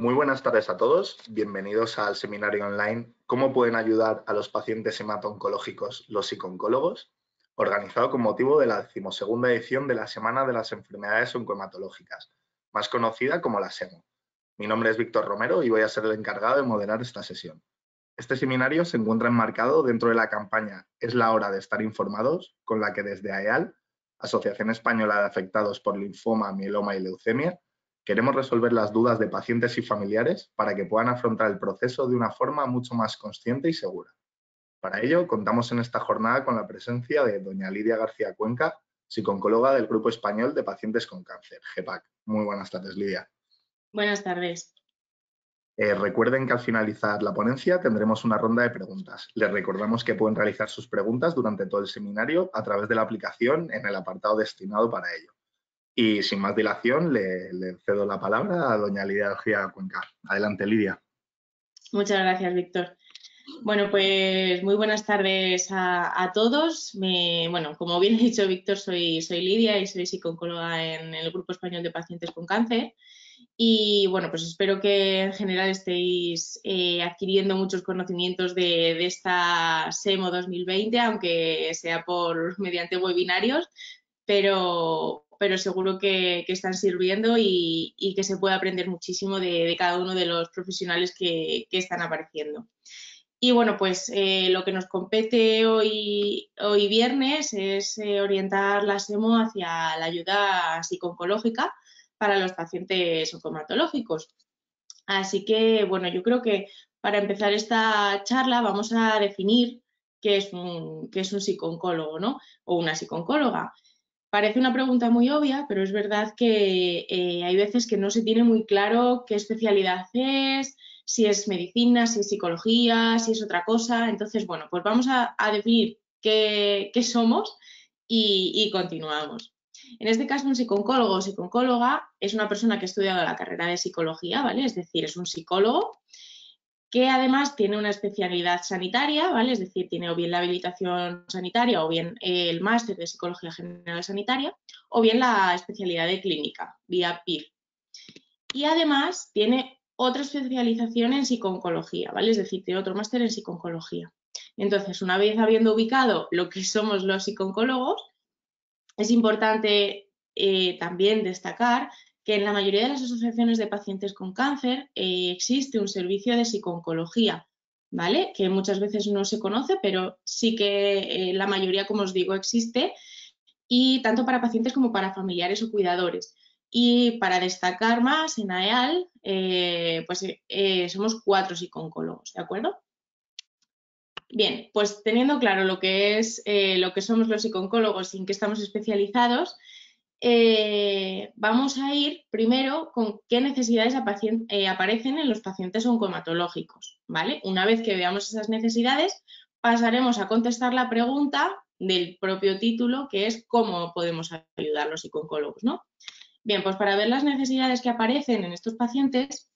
Muy buenas tardes a todos. Bienvenidos al seminario online ¿Cómo pueden ayudar a los pacientes hemato-oncológicos los psicooncólogos?, organizado con motivo de la 12ª edición de la Semana de las Enfermedades Oncohematológicas, más conocida como la SEMO. Mi nombre es Víctor Romero y voy a ser el encargado de moderar esta sesión. Este seminario se encuentra enmarcado dentro de la campaña Es la hora de estar informados, con la que desde AEAL, Asociación Española de Afectados por Linfoma, Mieloma y Leucemia, queremos resolver las dudas de pacientes y familiares para que puedan afrontar el proceso de una forma mucho más consciente y segura. Para ello, contamos en esta jornada con la presencia de doña Lidia García Cuenca, psicooncóloga del Grupo Español de Pacientes con Cáncer, GEPAC. Muy buenas tardes, Lidia. Buenas tardes. Recuerden que al finalizar la ponencia tendremos una ronda de preguntas. Les recordamos que pueden realizar sus preguntas durante todo el seminario a través de la aplicación en el apartado destinado para ello. Y sin más dilación, le cedo la palabra a doña Lidia García Cuenca. Adelante, Lidia. Muchas gracias, Víctor. Bueno, pues muy buenas tardes a todos. Como bien ha dicho Víctor, soy Lidia y soy psicooncóloga en el Grupo Español de Pacientes con Cáncer. Y bueno, pues espero que en general estéis adquiriendo muchos conocimientos de esta SEMO 2020, aunque sea mediante webinarios, pero seguro que están sirviendo y que se puede aprender muchísimo de cada uno de los profesionales que están apareciendo. Y bueno, pues lo que nos compete hoy viernes es orientar la SEMO hacia la ayuda psicooncológica para los pacientes oncohematológicos. Así que, bueno, yo creo que para empezar esta charla vamos a definir qué es un psicooncólogo, ¿no? O una psicooncóloga. Parece una pregunta muy obvia, pero es verdad que hay veces que no se tiene muy claro qué especialidad es, si es medicina, si es psicología, si es otra cosa. Entonces, bueno, pues vamos a definir qué somos y continuamos. En este caso, un psicooncólogo o psicooncóloga es una persona que ha estudiado la carrera de psicología, ¿vale? Es decir, es un psicólogo que además tiene una especialidad sanitaria, ¿vale? Es decir, tiene o bien la habilitación sanitaria o bien el máster de Psicología General Sanitaria o bien la especialidad de clínica, vía PIR. Y además tiene otra especialización en psicooncología, ¿vale? Es decir, tiene otro máster en psicooncología. Entonces, una vez habiendo ubicado lo que somos los psicooncólogos, es importante también destacar que en la mayoría de las asociaciones de pacientes con cáncer existe un servicio de psicooncología, ¿vale? Que muchas veces no se conoce, pero sí que la mayoría, como os digo, existe, y tanto para pacientes como para familiares o cuidadores. Y para destacar más, en AEAL, somos 4 psicooncólogos, ¿de acuerdo? Bien, pues teniendo claro lo que somos los psicooncólogos y en qué estamos especializados, vamos a ir primero con qué necesidades aparecen en los pacientes oncohematológicos, ¿vale? Una vez que veamos esas necesidades, pasaremos a contestar la pregunta del propio título, que es cómo podemos ayudar los psicooncólogos, ¿no? Bien, pues para ver las necesidades que aparecen en estos pacientes,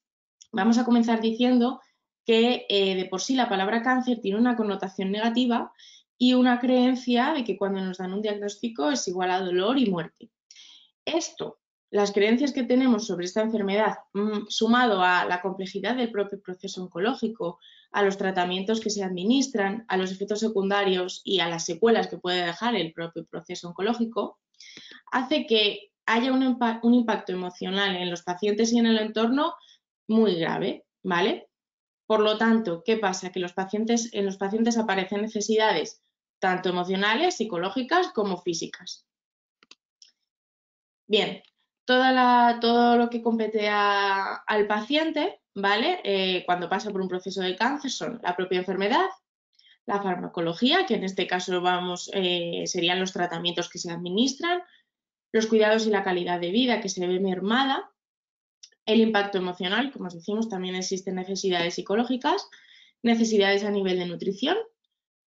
vamos a comenzar diciendo que de por sí la palabra cáncer tiene una connotación negativa y una creencia de que cuando nos dan un diagnóstico es igual a dolor y muerte. Esto, las creencias que tenemos sobre esta enfermedad, sumado a la complejidad del propio proceso oncológico, a los tratamientos que se administran, a los efectos secundarios y a las secuelas que puede dejar el propio proceso oncológico, hace que haya un impacto emocional en los pacientes y en el entorno muy grave, ¿vale? Por lo tanto, ¿qué pasa? Que en los pacientes aparecen necesidades tanto emocionales, psicológicas como físicas. Bien, todo lo que compete al paciente, ¿vale? Cuando pasa por un proceso de cáncer son la propia enfermedad, la farmacología, que en este caso serían los tratamientos que se administran, los cuidados y la calidad de vida que se ve mermada, el impacto emocional, como os decimos, también existen necesidades psicológicas, necesidades a nivel de nutrición,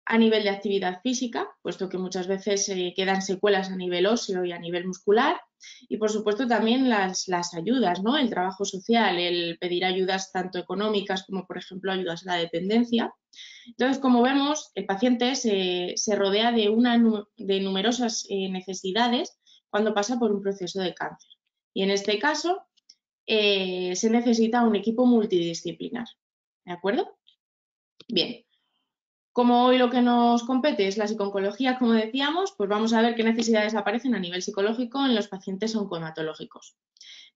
a nivel de actividad física, puesto que muchas veces quedan secuelas a nivel óseo y a nivel muscular, y por supuesto también las ayudas, ¿no? El trabajo social, el pedir ayudas tanto económicas como, por ejemplo, ayudas a la dependencia. Entonces, como vemos, el paciente se rodea de numerosas necesidades cuando pasa por un proceso de cáncer. Y en este caso, se necesita un equipo multidisciplinar. ¿De acuerdo? Bien. Como hoy lo que nos compete es la psiconcología, como decíamos, pues vamos a ver qué necesidades aparecen a nivel psicológico en los pacientes oncohematológicos.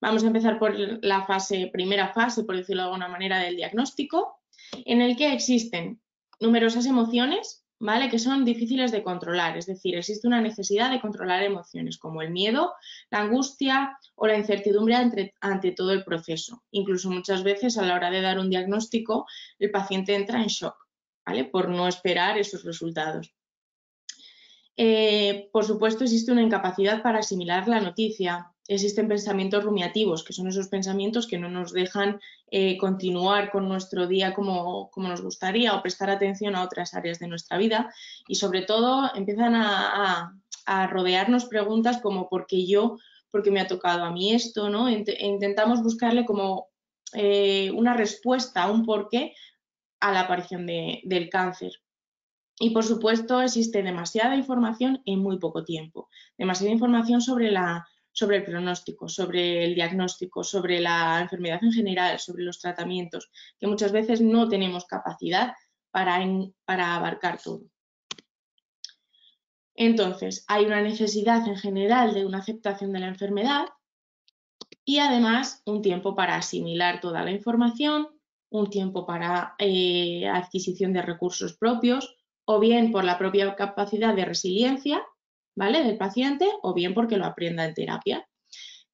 Vamos a empezar por la primera fase, por decirlo de alguna manera, del diagnóstico, en el que existen numerosas emociones, ¿vale?, que son difíciles de controlar, es decir, existe una necesidad de controlar emociones como el miedo, la angustia o la incertidumbre ante todo el proceso. Incluso muchas veces a la hora de dar un diagnóstico el paciente entra en shock, ¿vale?, por no esperar esos resultados. Por supuesto, existe una incapacidad para asimilar la noticia. Existen pensamientos rumiativos, que son esos pensamientos que no nos dejan continuar con nuestro día como nos gustaría o prestar atención a otras áreas de nuestra vida. Y sobre todo empiezan a rodearnos preguntas como ¿por qué yo? ¿Por qué me ha tocado a mí esto? ¿No? Intentamos buscarle como una respuesta, un porqué a la aparición del cáncer. Y por supuesto existe demasiada información en muy poco tiempo, demasiada información sobre el pronóstico, sobre el diagnóstico, sobre la enfermedad en general, sobre los tratamientos, que muchas veces no tenemos capacidad para abarcar todo. Entonces, hay una necesidad en general de una aceptación de la enfermedad y además un tiempo para asimilar toda la información, un tiempo para adquisición de recursos propios, o bien por la propia capacidad de resiliencia, ¿vale?, del paciente, o bien porque lo aprenda en terapia.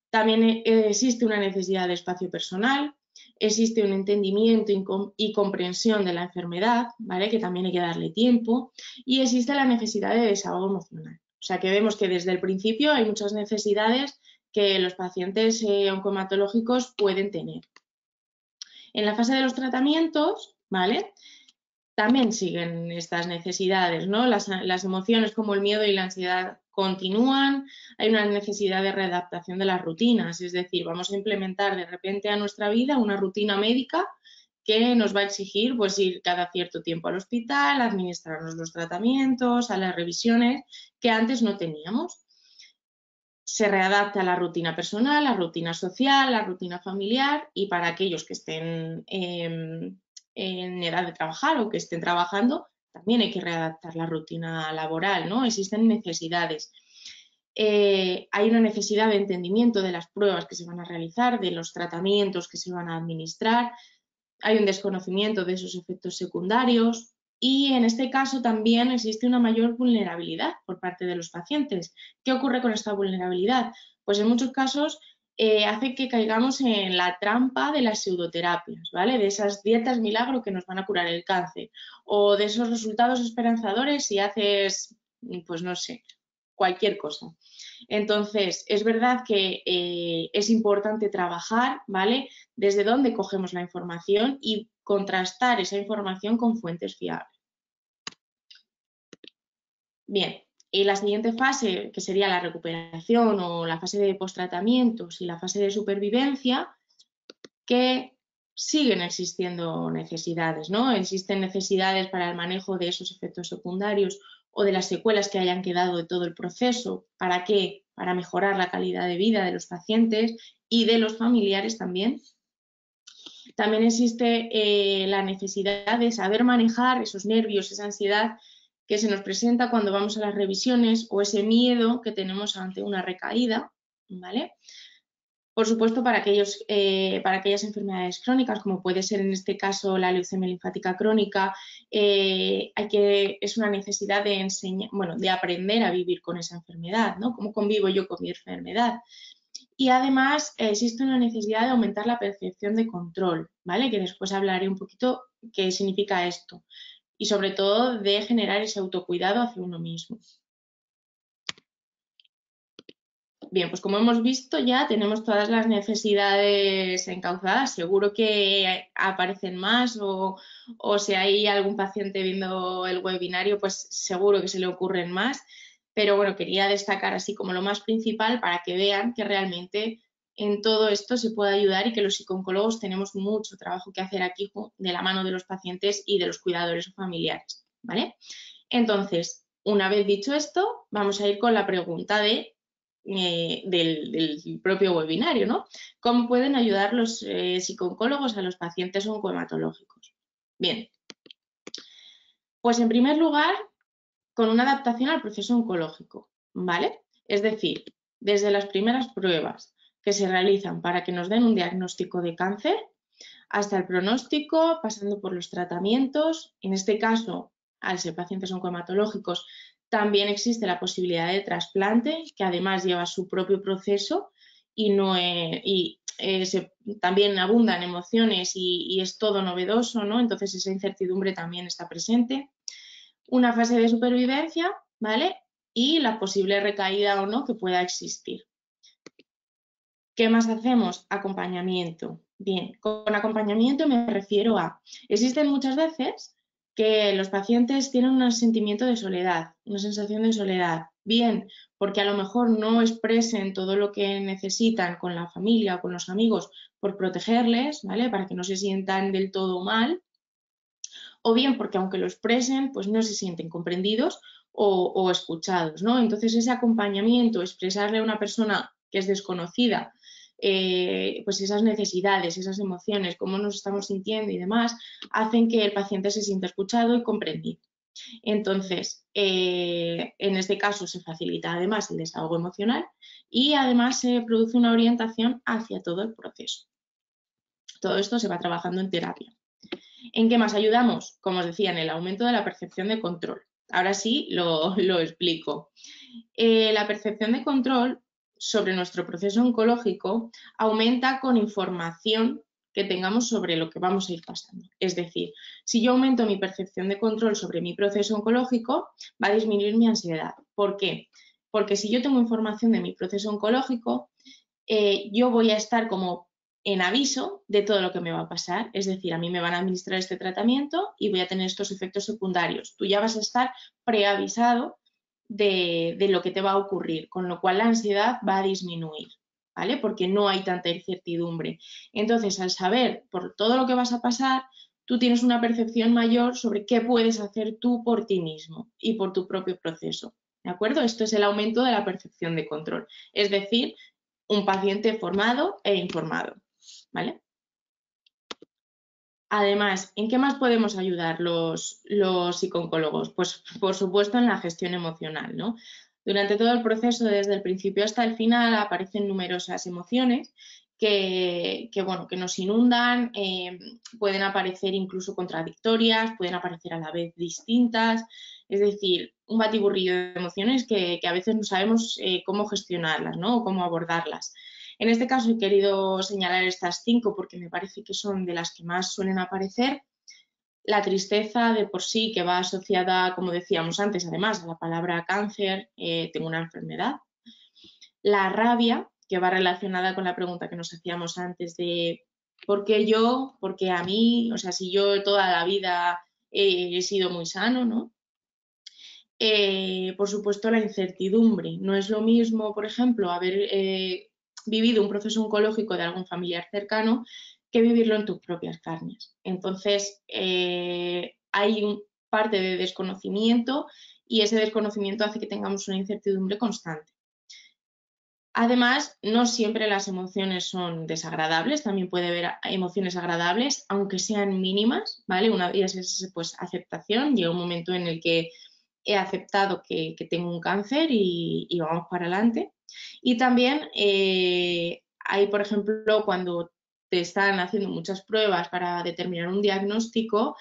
También existe una necesidad de espacio personal, existe un entendimiento y comprensión de la enfermedad, ¿vale?, que también hay que darle tiempo, y existe la necesidad de desahogo emocional. O sea que vemos que desde el principio hay muchas necesidades que los pacientes oncohematológicos pueden tener. En la fase de los tratamientos, ¿vale?, también siguen estas necesidades, ¿no? Las emociones como el miedo y la ansiedad continúan, hay una necesidad de readaptación de las rutinas, es decir, vamos a implementar de repente a nuestra vida una rutina médica que nos va a exigir pues ir cada cierto tiempo al hospital, administrarnos los tratamientos, a las revisiones que antes no teníamos. Se readapta a la rutina personal, la rutina social, la rutina familiar y para aquellos que estén en edad de trabajar o que estén trabajando, también hay que readaptar la rutina laboral, ¿no? Existen necesidades. Hay una necesidad de entendimiento de las pruebas que se van a realizar, de los tratamientos que se van a administrar, hay un desconocimiento de esos efectos secundarios y en este caso también existe una mayor vulnerabilidad por parte de los pacientes. ¿Qué ocurre con esta vulnerabilidad? Pues en muchos casos hace que caigamos en la trampa de las pseudoterapias, ¿vale?, de esas dietas milagro que nos van a curar el cáncer o de esos resultados esperanzadores si haces, pues no sé, cualquier cosa. Entonces, es verdad que es importante trabajar, ¿vale?, desde dónde cogemos la información y contrastar esa información con fuentes fiables. Bien, y la siguiente fase, que sería la recuperación o la fase de posttratamientos y la fase de supervivencia, que siguen existiendo necesidades, ¿no? Existen necesidades para el manejo de esos efectos secundarios o de las secuelas que hayan quedado de todo el proceso. ¿Para qué? Para mejorar la calidad de vida de los pacientes y de los familiares también. También existe la necesidad de saber manejar esos nervios, esa ansiedad que se nos presenta cuando vamos a las revisiones o ese miedo que tenemos ante una recaída, ¿vale? Por supuesto, para aquellas enfermedades crónicas, como puede ser en este caso la leucemia linfática crónica, es una necesidad de aprender a vivir con esa enfermedad, ¿no? ¿Cómo convivo yo con mi enfermedad? Y además existe una necesidad de aumentar la percepción de control, ¿vale?, que después hablaré un poquito qué significa esto. Y sobre todo de generar ese autocuidado hacia uno mismo. Bien, pues como hemos visto ya tenemos todas las necesidades encauzadas. Seguro que aparecen más o si hay algún paciente viendo el webinario, pues seguro que se le ocurren más. Pero bueno, quería destacar así como lo más principal para que vean que realmente en todo esto se puede ayudar y que los psicooncólogos tenemos mucho trabajo que hacer aquí de la mano de los pacientes y de los cuidadores o familiares, ¿vale? Entonces, una vez dicho esto, vamos a ir con la pregunta de del propio webinario, ¿no? ¿Cómo pueden ayudar los psicooncólogos a los pacientes oncohematológicos? Bien, pues en primer lugar, con una adaptación al proceso oncológico, ¿vale? Es decir, desde las primeras pruebas que se realizan para que nos den un diagnóstico de cáncer, hasta el pronóstico, pasando por los tratamientos. En este caso, al ser pacientes oncohematológicos, también existe la posibilidad de trasplante, que además lleva su propio proceso y, también abundan emociones y es todo novedoso, ¿no? Entonces esa incertidumbre también está presente. Una fase de supervivencia, ¿vale? Y la posible recaída o no que pueda existir. ¿Qué más hacemos? Acompañamiento. Bien, con acompañamiento me refiero a, existen muchas veces que los pacientes tienen un sentimiento de soledad, una sensación de soledad, bien porque a lo mejor no expresen todo lo que necesitan con la familia o con los amigos por protegerles, ¿vale? Para que no se sientan del todo mal, o bien porque aunque lo expresen, pues no se sienten comprendidos o escuchados, ¿no? Entonces ese acompañamiento, expresarle a una persona que es desconocida, pues esas necesidades, esas emociones, cómo nos estamos sintiendo y demás, hacen que el paciente se sienta escuchado y comprendido. Entonces, en este caso se facilita además el desahogo emocional y además se produce una orientación hacia todo el proceso. Todo esto se va trabajando en terapia. ¿En qué más ayudamos? Como os decía, en el aumento de la percepción de control. Ahora sí lo explico. La percepción de control sobre nuestro proceso oncológico aumenta con información que tengamos sobre lo que vamos a ir pasando. Es decir, si yo aumento mi percepción de control sobre mi proceso oncológico, va a disminuir mi ansiedad. ¿Por qué? Porque si yo tengo información de mi proceso oncológico, yo voy a estar como en aviso de todo lo que me va a pasar. Es decir, a mí me van a administrar este tratamiento y voy a tener estos efectos secundarios. Tú ya vas a estar preavisado de lo que te va a ocurrir, con lo cual la ansiedad va a disminuir, ¿vale? Porque no hay tanta incertidumbre. Entonces, al saber por todo lo que vas a pasar, tú tienes una percepción mayor sobre qué puedes hacer tú por ti mismo y por tu propio proceso, ¿de acuerdo? Esto es el aumento de la percepción de control. Es decir, un paciente formado e informado, ¿vale? Además, ¿en qué más podemos ayudar los psicooncólogos? Pues, por supuesto, en la gestión emocional, ¿no? Durante todo el proceso, desde el principio hasta el final, aparecen numerosas emociones que nos inundan, pueden aparecer incluso contradictorias, pueden aparecer a la vez distintas, es decir, un batiburrillo de emociones que a veces no sabemos cómo gestionarlas, ¿no? O cómo abordarlas. En este caso he querido señalar estas 5 porque me parece que son de las que más suelen aparecer. La tristeza de por sí, que va asociada, como decíamos antes, además a la palabra cáncer, tengo una enfermedad. La rabia, que va relacionada con la pregunta que nos hacíamos antes de ¿por qué yo? ¿Por qué a mí? O sea, si yo toda la vida he sido muy sano, ¿no? Por supuesto, la incertidumbre. No es lo mismo, por ejemplo, haber vivido un proceso oncológico de algún familiar cercano que vivirlo en tus propias carnes. Entonces, hay parte de desconocimiento y ese desconocimiento hace que tengamos una incertidumbre constante. Además, no siempre las emociones son desagradables, también puede haber emociones agradables, aunque sean mínimas, ¿vale? Una de ellas es pues, aceptación, llega un momento en el que he aceptado que tengo un cáncer y vamos para adelante. Y también hay, por ejemplo, cuando te están haciendo muchas pruebas para determinar un diagnóstico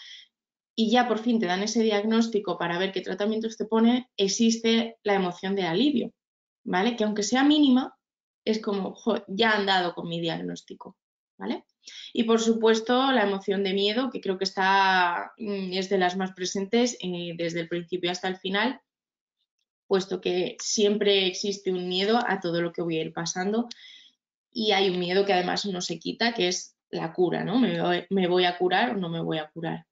y ya por fin te dan ese diagnóstico para ver qué tratamientos te pone, existe la emoción de alivio, ¿vale? Que aunque sea mínima, es como, ya han dado con mi diagnóstico, ¿vale? Y por supuesto la emoción de miedo, que creo que es de las más presentes desde el principio hasta el final, puesto que siempre existe un miedo a todo lo que voy a ir pasando y hay un miedo que además no se quita, que es la cura, ¿no? ¿Me voy a curar o no me voy a curar?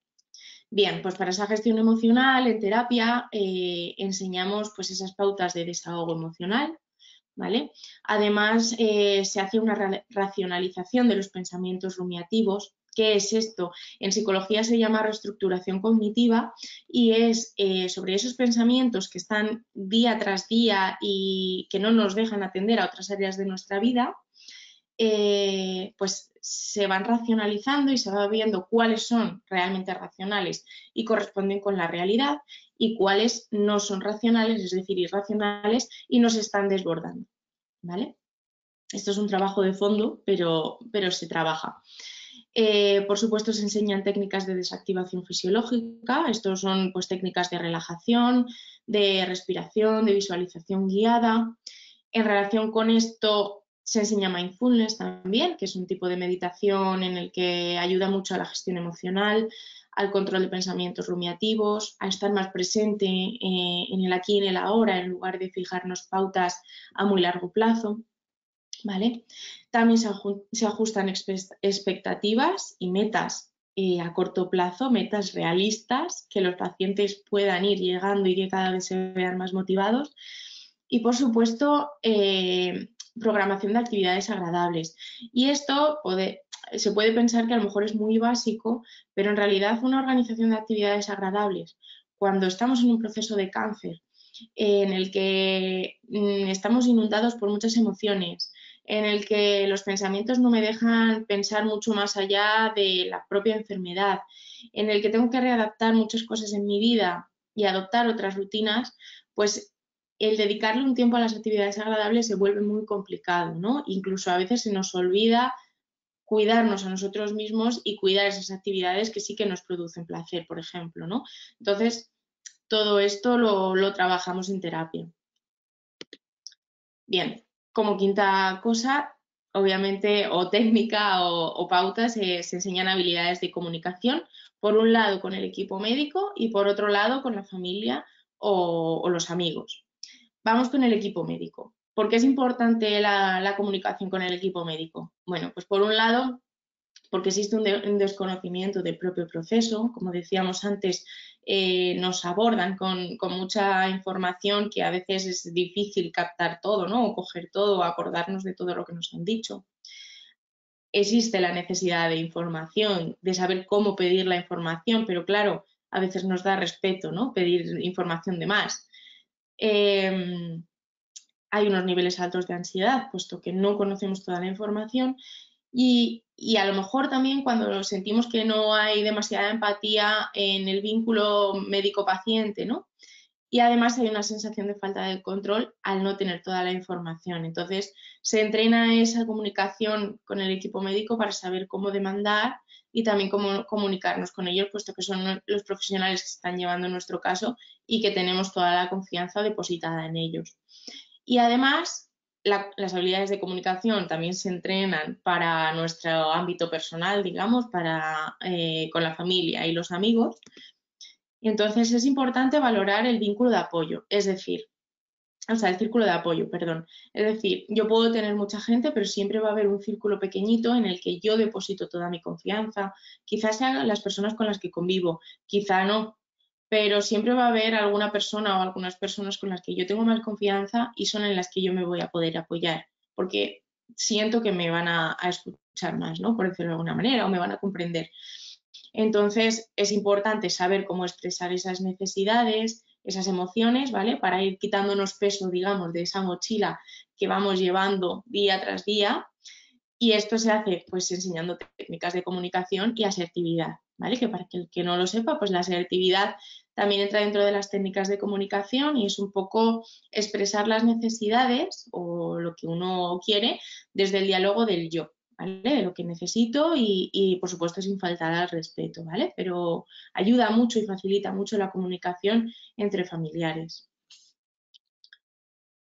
Bien, pues para esa gestión emocional en terapia enseñamos pues esas pautas de desahogo emocional, ¿vale? Además se hace una racionalización de los pensamientos rumiativos ¿Qué es esto? En psicología se llama reestructuración cognitiva y es sobre esos pensamientos que están día tras día y que no nos dejan atender a otras áreas de nuestra vida, pues se van racionalizando y se va viendo cuáles son realmente racionales y corresponden con la realidad y cuáles no son racionales, es decir, irracionales y nos están desbordando, ¿vale? Esto es un trabajo de fondo, pero se trabaja. Por supuesto, se enseñan técnicas de desactivación fisiológica. Estos son pues, técnicas de relajación, de respiración, de visualización guiada. En relación con esto, se enseña mindfulness también, que es un tipo de meditación en el que ayuda mucho a la gestión emocional, al control de pensamientos rumiativos, a estar más presente en el aquí y en el ahora, en lugar de fijarnos pautas a muy largo plazo. ¿Vale? También se ajustan expectativas y metas a corto plazo, metas realistas, que los pacientes puedan ir llegando y que cada vez se vean más motivados. Y, por supuesto, programación de actividades agradables. Y esto se puede pensar que a lo mejor es muy básico, pero en realidad una organización de actividades agradables, cuando estamos en un proceso de cáncer, en el que estamos inundados por muchas emociones, en el que los pensamientos no me dejan pensar mucho más allá de la propia enfermedad, en el que tengo que readaptar muchas cosas en mi vida y adoptar otras rutinas, pues el dedicarle un tiempo a las actividades agradables se vuelve muy complicado, ¿no? Incluso a veces se nos olvida cuidarnos a nosotros mismos y cuidar esas actividades que sí que nos producen placer, por ejemplo, ¿no? Entonces, todo esto lo trabajamos en terapia. Bien, como quinta cosa, obviamente, o técnica o pautas, se enseñan habilidades de comunicación, por un lado con el equipo médico y por otro lado con la familia o los amigos. Vamos con el equipo médico. ¿Por qué es importante la comunicación con el equipo médico? Bueno, pues por un lado, porque existe un desconocimiento del propio proceso, como decíamos antes, nos abordan con mucha información que a veces es difícil captar todo, ¿no? O coger todo, o acordarnos de todo lo que nos han dicho. Existe la necesidad de información, de saber cómo pedir la información, pero claro, a veces nos da respeto, ¿no? Pedir información de más. Hay unos niveles altos de ansiedad, puesto que no conocemos toda la información y a lo mejor también cuando sentimos que no hay demasiada empatía en el vínculo médico-paciente, ¿no? Y además hay una sensación de falta de control al no tener toda la información. Entonces, se entrena esa comunicación con el equipo médico para saber cómo demandar y también cómo comunicarnos con ellos, puesto que son los profesionales que están llevando nuestro caso y que tenemos toda la confianza depositada en ellos. Y además, las habilidades de comunicación también se entrenan para nuestro ámbito personal, digamos, con la familia y los amigos. Entonces, es importante valorar el vínculo de apoyo, es decir, el círculo de apoyo, perdón. Es decir, yo puedo tener mucha gente, pero siempre va a haber un círculo pequeñito en el que yo deposito toda mi confianza. Quizás sean las personas con las que convivo, quizá no, pero siempre va a haber alguna persona o algunas personas con las que yo tengo más confianza y son en las que yo me voy a poder apoyar, porque siento que me van a escuchar más, ¿no? Por decirlo de alguna manera, o me van a comprender. Entonces, es importante saber cómo expresar esas necesidades, esas emociones, ¿vale? Para ir quitándonos peso, digamos, de esa mochila que vamos llevando día tras día. Y esto se hace pues enseñando técnicas de comunicación y asertividad, ¿vale? Que para el que no lo sepa, pues la asertividad también entra dentro de las técnicas de comunicación y es un poco expresar las necesidades o lo que uno quiere desde el diálogo del yo, ¿vale? De lo que necesito y por supuesto sin faltar al respeto, ¿vale? Pero ayuda mucho y facilita mucho la comunicación entre familiares.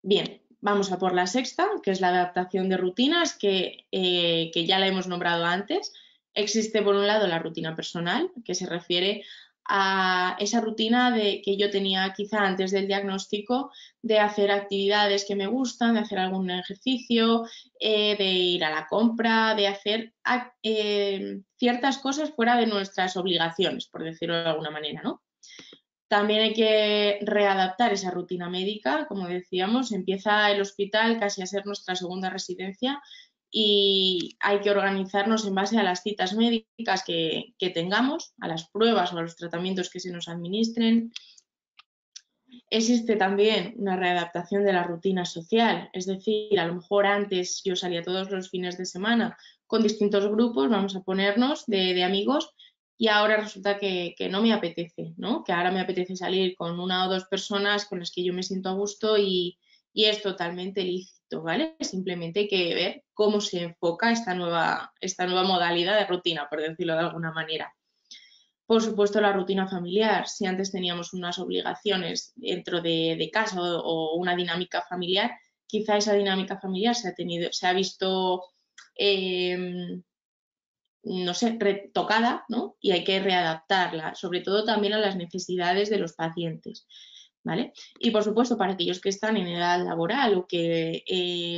Bien, vamos a por la sexta, que es la adaptación de rutinas, que ya la hemos nombrado antes. Existe, por un lado, la rutina personal, que se refiere a esa rutina que yo tenía quizá antes del diagnóstico, de hacer actividades que me gustan, de hacer algún ejercicio, de ir a la compra, de hacer ciertas cosas fuera de nuestras obligaciones, por decirlo de alguna manera, ¿no? También hay que readaptar esa rutina médica, como decíamos, empieza el hospital casi a ser nuestra segunda residencia y hay que organizarnos en base a las citas médicas que tengamos, a las pruebas o a los tratamientos que se nos administren. Existe también una readaptación de la rutina social, es decir, a lo mejor antes yo salía todos los fines de semana con distintos grupos, vamos a ponernos, de amigos, y ahora resulta que no me apetece, ¿no? Que ahora me apetece salir con una o dos personas con las que yo me siento a gusto y es totalmente lícito, ¿vale? Simplemente hay que ver cómo se enfoca esta nueva modalidad de rutina, por decirlo de alguna manera. Por supuesto, la rutina familiar. Si antes teníamos unas obligaciones dentro de casa o una dinámica familiar, quizá esa dinámica familiar se ha visto, no sé, retocada, ¿no? Y hay que readaptarla, sobre todo también a las necesidades de los pacientes, ¿vale? Y por supuesto, para aquellos que están en edad laboral o que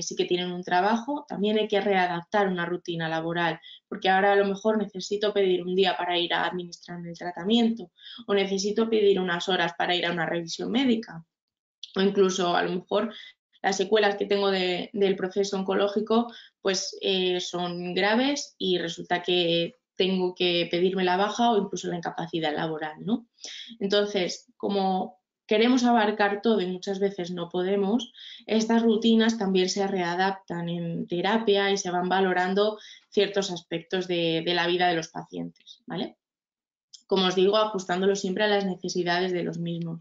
sí que tienen un trabajo, también hay que readaptar una rutina laboral, porque ahora a lo mejor necesito pedir un día para ir a administrarme el tratamiento o necesito pedir unas horas para ir a una revisión médica o incluso a lo mejor las secuelas que tengo del proceso oncológico pues son graves y resulta que tengo que pedirme la baja o incluso la incapacidad laboral, ¿no? Entonces, como queremos abarcar todo y muchas veces no podemos, estas rutinas también se readaptan en terapia y se van valorando ciertos aspectos de la vida de los pacientes, ¿vale? Como os digo, ajustándolo siempre a las necesidades de los mismos.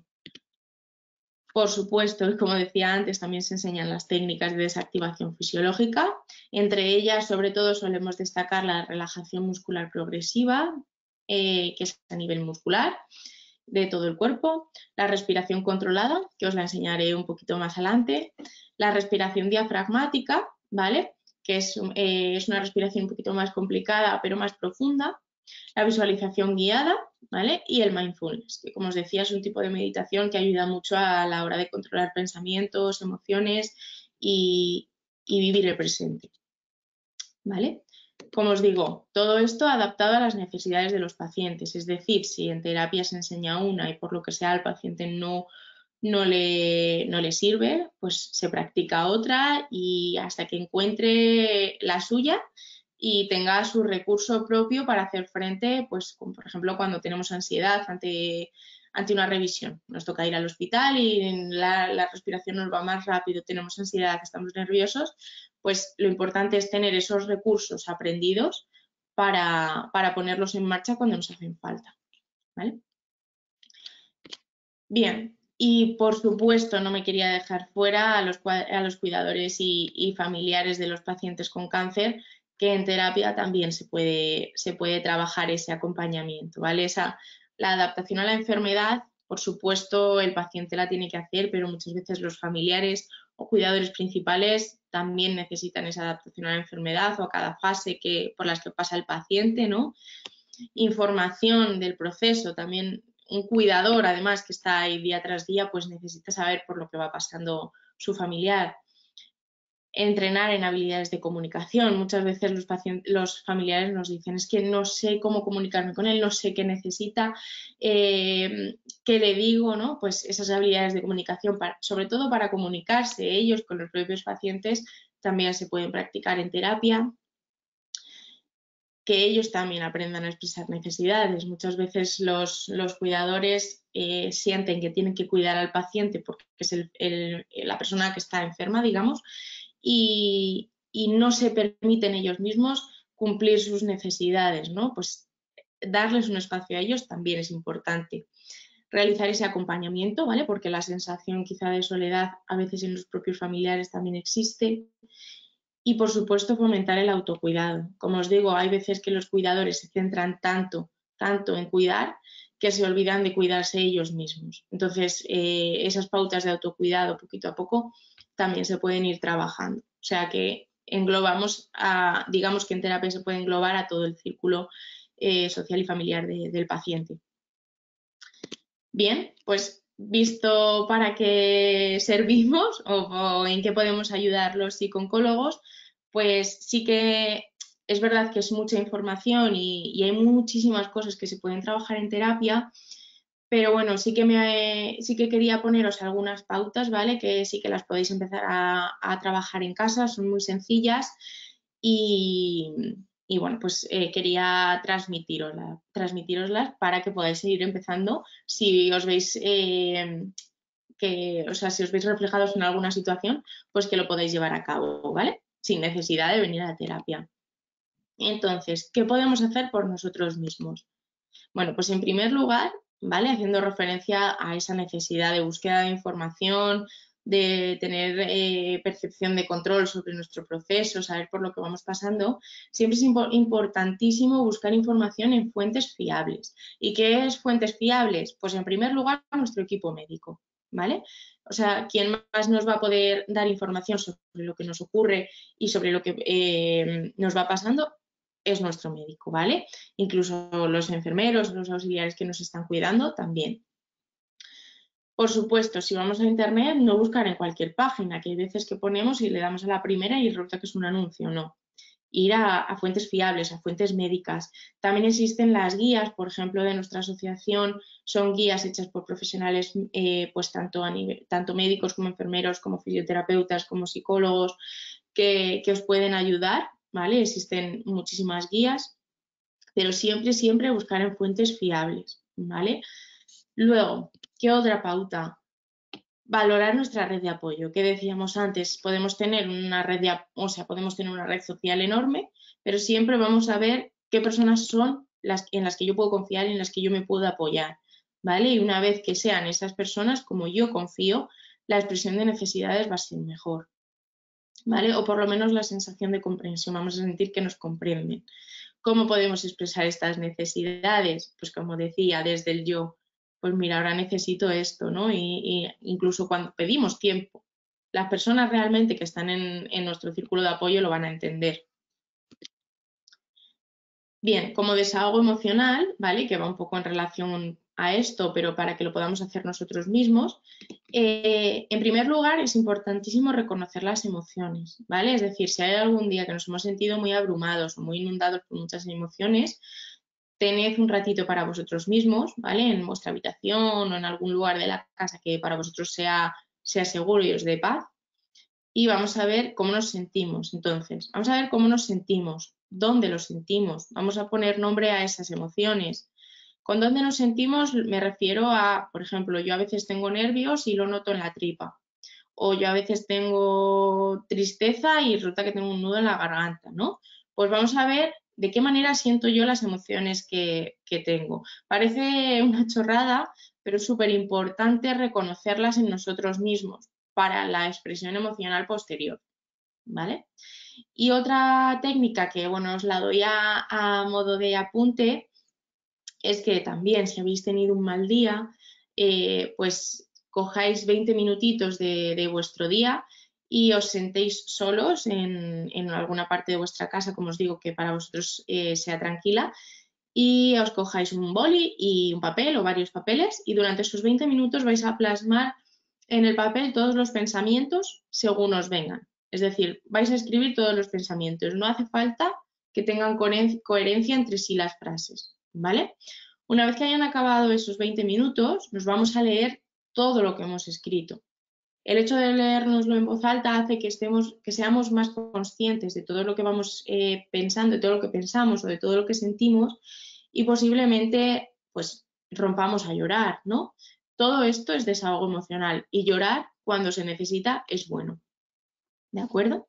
Por supuesto, y como decía antes, también se enseñan las técnicas de desactivación fisiológica. Entre ellas, sobre todo, solemos destacar la relajación muscular progresiva, que es a nivel muscular de todo el cuerpo, la respiración controlada, que os la enseñaré un poquito más adelante, la respiración diafragmática, ¿vale? Que es una respiración un poquito más complicada, pero más profunda, la visualización guiada, ¿vale? Y el mindfulness, que como os decía es un tipo de meditación que ayuda mucho a la hora de controlar pensamientos, emociones y vivir el presente, ¿vale? Como os digo, todo esto adaptado a las necesidades de los pacientes, es decir, si en terapia se enseña una y por lo que sea al paciente no le sirve, pues se practica otra y hasta que encuentre la suya y tenga su recurso propio para hacer frente, pues como por ejemplo cuando tenemos ansiedad ante una revisión. Nos toca ir al hospital y la respiración nos va más rápido, tenemos ansiedad, estamos nerviosos, pues lo importante es tener esos recursos aprendidos para ponerlos en marcha cuando nos hacen falta, ¿vale? Bien, y por supuesto no me quería dejar fuera a los cuidadores y familiares de los pacientes con cáncer, que en terapia también se puede trabajar ese acompañamiento, ¿vale? La adaptación a la enfermedad, por supuesto, el paciente la tiene que hacer, pero muchas veces los familiares o cuidadores principales también necesitan esa adaptación a la enfermedad o a cada fase por las que pasa el paciente, ¿no? Información del proceso, también un cuidador, además, que está ahí día tras día, pues necesita saber por lo que va pasando su familiar. Entrenar en habilidades de comunicación. Muchas veces los familiares nos dicen, es que no sé cómo comunicarme con él, no sé qué necesita, qué le digo, ¿no? Pues esas habilidades de comunicación, sobre todo para comunicarse ellos con los propios pacientes, también se pueden practicar en terapia. Que ellos también aprendan a expresar necesidades. Muchas veces los cuidadores sienten que tienen que cuidar al paciente porque es la persona que está enferma, digamos, y no se permiten ellos mismos cumplir sus necesidades, ¿no? Pues darles un espacio a ellos también es importante. Realizar ese acompañamiento, ¿vale? Porque la sensación quizá de soledad a veces en los propios familiares también existe. Y, por supuesto, fomentar el autocuidado. Como os digo, hay veces que los cuidadores se centran tanto en cuidar que se olvidan de cuidarse ellos mismos. Entonces, esas pautas de autocuidado poquito a poco también se pueden ir trabajando. O sea que digamos que en terapia se puede englobar a todo el círculo social y familiar del paciente. Bien, pues visto para qué servimos o en qué podemos ayudar los psicooncólogos, pues sí que es verdad que es mucha información y hay muchísimas cosas que se pueden trabajar en terapia, pero bueno, sí que quería poneros algunas pautas, ¿vale? Que sí que las podéis empezar a trabajar en casa, son muy sencillas y bueno, pues quería transmitiroslas para que podáis seguir empezando si os veis si os veis reflejados en alguna situación, pues que lo podáis llevar a cabo, ¿vale? Sin necesidad de venir a la terapia. Entonces, ¿qué podemos hacer por nosotros mismos? Bueno, pues en primer lugar, ¿vale? Haciendo referencia a esa necesidad de búsqueda de información, de tener percepción de control sobre nuestro proceso, saber por lo que vamos pasando, siempre es importantísimo buscar información en fuentes fiables. ¿Y qué es fuentes fiables? Pues en primer lugar, nuestro equipo médico, ¿vale? O sea, ¿quién más nos va a poder dar información sobre lo que nos ocurre y sobre lo que nos va pasando? Es nuestro médico, ¿vale? Incluso los enfermeros, los auxiliares que nos están cuidando también. Por supuesto, si vamos a internet, no buscar en cualquier página, que hay veces que ponemos y le damos a la primera y resulta que es un anuncio, no. Ir a fuentes fiables, a fuentes médicas. También existen las guías, por ejemplo, de nuestra asociación, son guías hechas por profesionales, pues tanto médicos como enfermeros, como fisioterapeutas, como psicólogos, que os pueden ayudar, ¿vale? Existen muchísimas guías, pero siempre buscar en fuentes fiables, ¿vale? Luego, ¿qué otra pauta? Valorar nuestra red de apoyo. Que decíamos antes, podemos tener una podemos tener una red social enorme, pero siempre vamos a ver qué personas son en las que yo puedo confiar y en las que yo me puedo apoyar, ¿vale? Y una vez que sean esas personas, como yo confío, la expresión de necesidades va a ser mejor, ¿vale? O por lo menos la sensación de comprensión, vamos a sentir que nos comprenden. ¿Cómo podemos expresar estas necesidades? Pues como decía, desde el yo, pues mira, ahora necesito esto, ¿no? Y incluso cuando pedimos tiempo, las personas realmente que están en nuestro círculo de apoyo lo van a entender. Bien, como desahogo emocional, ¿vale? Que va un poco en relación a esto, pero para que lo podamos hacer nosotros mismos. En primer lugar, es importantísimo reconocer las emociones, ¿vale? Es decir, si hay algún día que nos hemos sentido muy abrumados o muy inundados por muchas emociones, tened un ratito para vosotros mismos, ¿vale? En vuestra habitación o en algún lugar de la casa que para vosotros sea seguro y os dé paz. Y vamos a ver cómo nos sentimos. Entonces, vamos a ver cómo nos sentimos, dónde lo sentimos. Vamos a poner nombre a esas emociones. Con dónde nos sentimos me refiero a, por ejemplo, yo a veces tengo nervios y lo noto en la tripa. O yo a veces tengo tristeza y resulta que tengo un nudo en la garganta, ¿no? Pues vamos a ver de qué manera siento yo las emociones que tengo. Parece una chorrada, pero es súper importante reconocerlas en nosotros mismos para la expresión emocional posterior, ¿vale? Y otra técnica que, bueno, os la doy a modo de apunte es que también si habéis tenido un mal día, pues cojáis 20 minutitos de vuestro día y os sentéis solos en alguna parte de vuestra casa, como os digo, que para vosotros sea tranquila, y os cojáis un boli y un papel o varios papeles y durante esos 20 minutos vais a plasmar en el papel todos los pensamientos según os vengan. Es decir, vais a escribir todos los pensamientos. No hace falta que tengan coherencia entre sí las frases, ¿vale? Una vez que hayan acabado esos 20 minutos, nos vamos a leer todo lo que hemos escrito. El hecho de leérnoslo en voz alta hace que seamos más conscientes de todo lo que vamos pensando, de todo lo que pensamos o de todo lo que sentimos y posiblemente pues rompamos a llorar, ¿no? Todo esto es desahogo emocional y llorar cuando se necesita es bueno. ¿De acuerdo?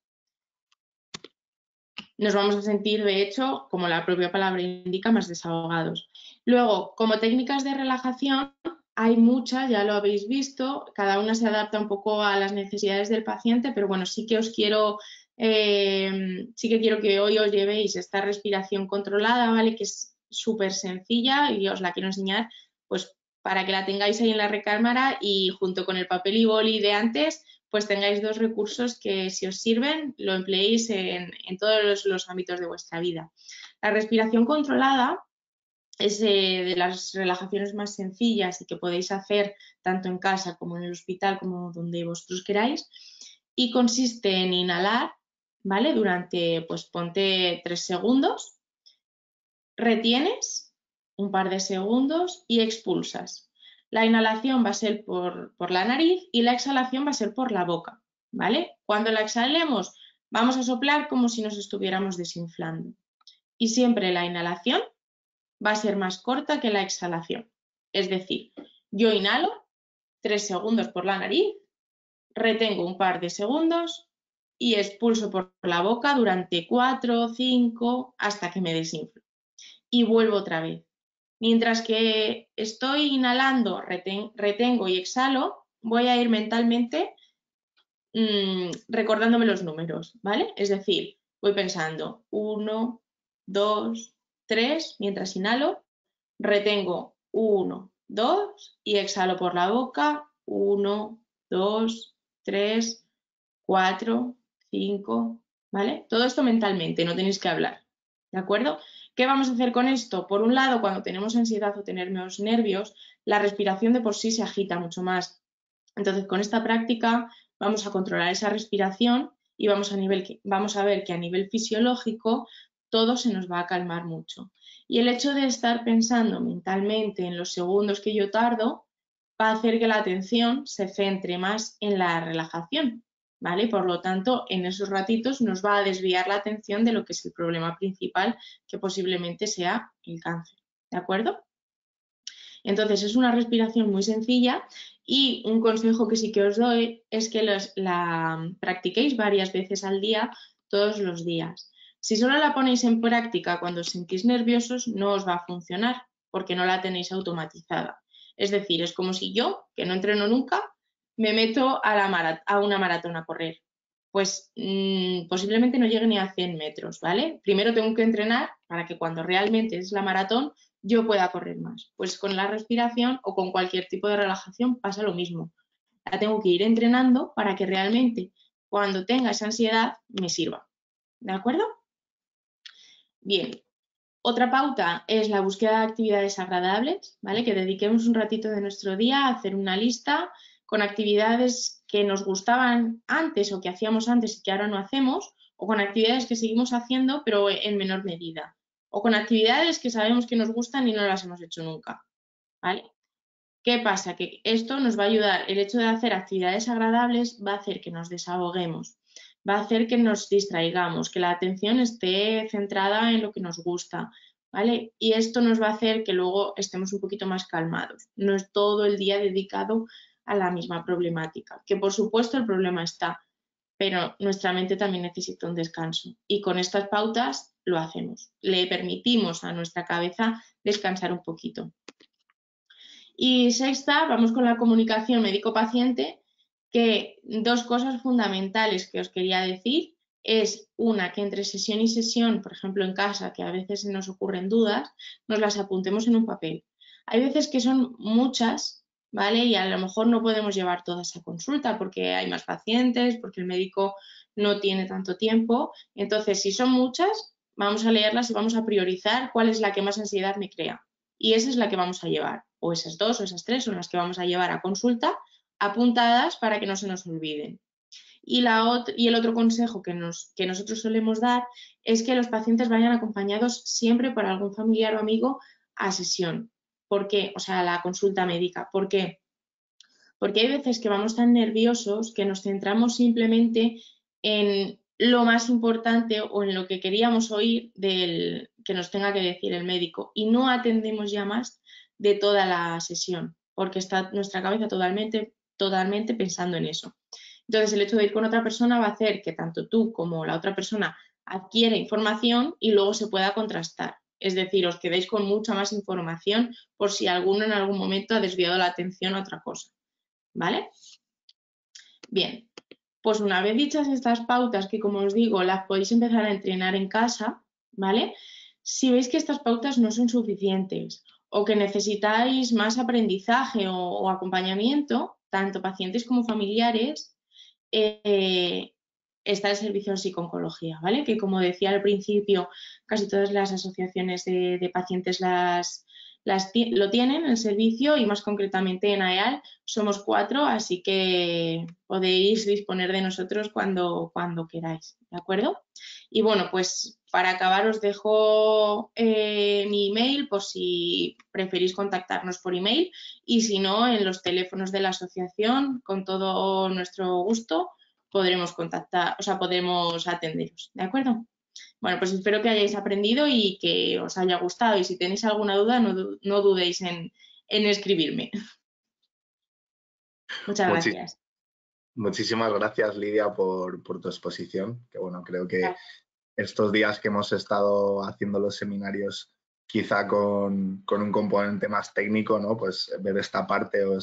Nos vamos a sentir, de hecho, como la propia palabra indica, más desahogados. Luego, como técnicas de relajación, hay muchas, ya lo habéis visto, cada una se adapta un poco a las necesidades del paciente, pero bueno, sí que quiero que hoy os llevéis esta respiración controlada, ¿vale? Que es súper sencilla y os la quiero enseñar, pues para que la tengáis ahí en la recámara y junto con el papel y boli de antes, pues tengáis dos recursos que si os sirven lo empleéis en todos los ámbitos de vuestra vida. La respiración controlada es de las relajaciones más sencillas y que podéis hacer tanto en casa como en el hospital, como donde vosotros queráis, y consiste en inhalar, ¿vale? Durante, pues ponte 3 segundos, retienes un par de segundos y expulsas. La inhalación va a ser por la nariz y la exhalación va a ser por la boca, ¿vale? Cuando la exhalemos Vamos a soplar como si nos estuviéramos desinflando. Y siempre la inhalación va a ser más corta que la exhalación. Es decir, yo inhalo 3 segundos por la nariz, retengo un par de segundos y expulso por la boca durante 4 o 5 hasta que me desinflo. Y vuelvo otra vez. Mientras que estoy inhalando, retengo y exhalo, voy a ir mentalmente recordándome los números, ¿vale? Es decir, voy pensando 1, 2, 3, mientras inhalo, retengo 1, 2 y exhalo por la boca 1, 2, 3, 4, 5, ¿vale? Todo esto mentalmente, no tenéis que hablar, ¿de acuerdo? ¿Qué vamos a hacer con esto? Por un lado, cuando tenemos ansiedad o tenemos nervios, la respiración de por sí se agita mucho más. Entonces, con esta práctica vamos a controlar esa respiración y vamos a ver que a nivel fisiológico todo se nos va a calmar mucho. Y el hecho de estar pensando mentalmente en los segundos que yo tardo va a hacer que la atención se centre más en la relajación, ¿vale? Por lo tanto, en esos ratitos nos va a desviar la atención de lo que es el problema principal, que posiblemente sea el cáncer, ¿de acuerdo? Entonces, es una respiración muy sencilla y un consejo que sí que os doy es que la practiquéis varias veces al día, todos los días. Si solo la ponéis en práctica cuando os sentís nerviosos, no os va a funcionar porque no la tenéis automatizada. Es decir, es como si yo, que no entreno nunca, me meto a una maratón a correr. Pues posiblemente no llegue ni a 100 metros, ¿vale? Primero tengo que entrenar para que cuando realmente es la maratón yo pueda correr más. Pues con la respiración o con cualquier tipo de relajación pasa lo mismo. La tengo que ir entrenando para que realmente cuando tenga esa ansiedad me sirva. ¿De acuerdo? Bien. Otra pauta es la búsqueda de actividades agradables, ¿vale? Que dediquemos un ratito de nuestro día a hacer una lista con actividades que nos gustaban antes o que hacíamos antes y que ahora no hacemos, o con actividades que seguimos haciendo pero en menor medida, o con actividades que sabemos que nos gustan y no las hemos hecho nunca, ¿vale? ¿Qué pasa? Que esto nos va a ayudar, el hecho de hacer actividades agradables va a hacer que nos desahoguemos, va a hacer que nos distraigamos, que la atención esté centrada en lo que nos gusta, ¿vale? Y esto nos va a hacer que luego estemos un poquito más calmados. No es todo el día dedicado a la misma problemática, que por supuesto el problema está, pero nuestra mente también necesita un descanso. Y con estas pautas lo hacemos. Le permitimos a nuestra cabeza descansar un poquito. Y sexta, vamos con la comunicación médico-paciente, que dos cosas fundamentales que os quería decir es una, que entre sesión y sesión, por ejemplo en casa, que a veces nos ocurren dudas, nos las apuntemos en un papel. Hay veces que son muchas, ¿vale? Y a lo mejor no podemos llevar todas a consulta porque hay más pacientes, porque el médico no tiene tanto tiempo. Entonces, si son muchas, vamos a leerlas y vamos a priorizar cuál es la que más ansiedad me crea. Y esa es la que vamos a llevar, o esas dos o esas tres son las que vamos a llevar a consulta apuntadas para que no se nos olviden. Y el otro consejo que nosotros solemos dar es que los pacientes vayan acompañados siempre por algún familiar o amigo a sesión. ¿Por qué? O sea, a la consulta médica. ¿Por qué? Porque hay veces que vamos tan nerviosos que nos centramos simplemente en lo más importante o en lo que queríamos oír del que nos tenga que decir el médico y no atendemos ya más de toda la sesión porque está nuestra cabeza totalmente pensando en eso. Entonces, el hecho de ir con otra persona va a hacer que tanto tú como la otra persona adquiere información y luego se pueda contrastar. Es decir, os quedéis con mucha más información por si alguno en algún momento ha desviado la atención a otra cosa. ¿Vale? Bien, pues una vez dichas estas pautas, que como os digo, las podéis empezar a entrenar en casa, ¿vale? Si veis que estas pautas no son suficientes o que necesitáis más aprendizaje o acompañamiento, tanto pacientes como familiares, está el servicio de psiconcología, ¿vale? Que como decía al principio, casi todas las asociaciones de pacientes lo tienen, el servicio, y más concretamente en AEAL somos 4, así que podéis disponer de nosotros cuando queráis, ¿de acuerdo? Y bueno, pues para acabar os dejo mi email por si preferís contactarnos por email y si no, en los teléfonos de la asociación, con todo nuestro gusto, podremos contactar, o sea, podremos atenderos, ¿de acuerdo? Bueno, pues espero que hayáis aprendido y que os haya gustado, y si tenéis alguna duda no dudéis en escribirme. Muchas Muchis- gracias. Muchísimas gracias, Lidia, por tu exposición, que bueno, creo que estos días que hemos estado haciendo los seminarios, quizá con un componente más técnico, ¿no? Pues ver esta parte o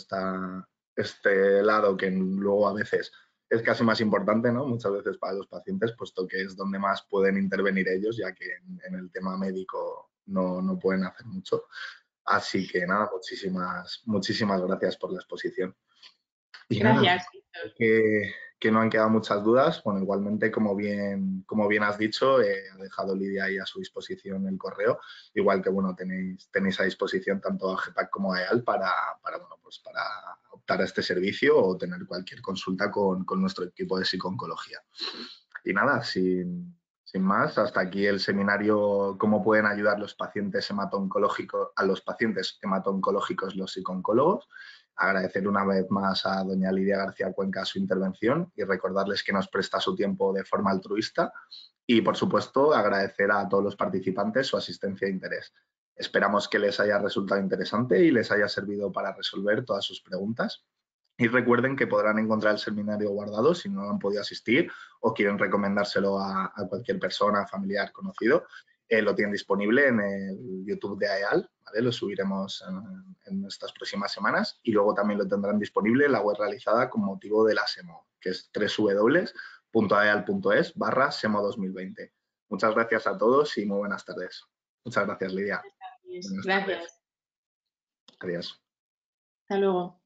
este lado que luego a veces es casi más importante, ¿no? Muchas veces para los pacientes, puesto que es donde más pueden intervenir ellos, ya que en el tema médico no pueden hacer mucho. Así que nada, muchísimas gracias por la exposición. Y nada, Gracias, Víctor. que no han quedado muchas dudas. Bueno, igualmente, como bien has dicho, ha dejado Lidia ahí a su disposición el correo, igual que bueno, tenéis a disposición tanto a GEPAC como a EAL bueno, pues para optar a este servicio o tener cualquier consulta con nuestro equipo de psicooncología. Y nada, sin más, hasta aquí el seminario Cómo pueden ayudar los pacientes a los pacientes hemato-oncológicos los psicooncólogos. Agradecer una vez más a doña Lidia García Cuenca su intervención y recordarles que nos presta su tiempo de forma altruista y, por supuesto, agradecer a todos los participantes su asistencia e interés. Esperamos que les haya resultado interesante y les haya servido para resolver todas sus preguntas. Y recuerden que podrán encontrar el seminario guardado si no han podido asistir o quieren recomendárselo a cualquier persona, familiar, conocido. Lo tienen disponible en el YouTube de AEAL, ¿vale? Lo subiremos en estas próximas semanas y luego también lo tendrán disponible en la web realizada con motivo de la SEMO, que es www.aeal.es/SEMO 2020. Muchas gracias a todos y muy buenas tardes. Muchas gracias, Lidia. Buenas tardes. Gracias. Adiós. Hasta luego.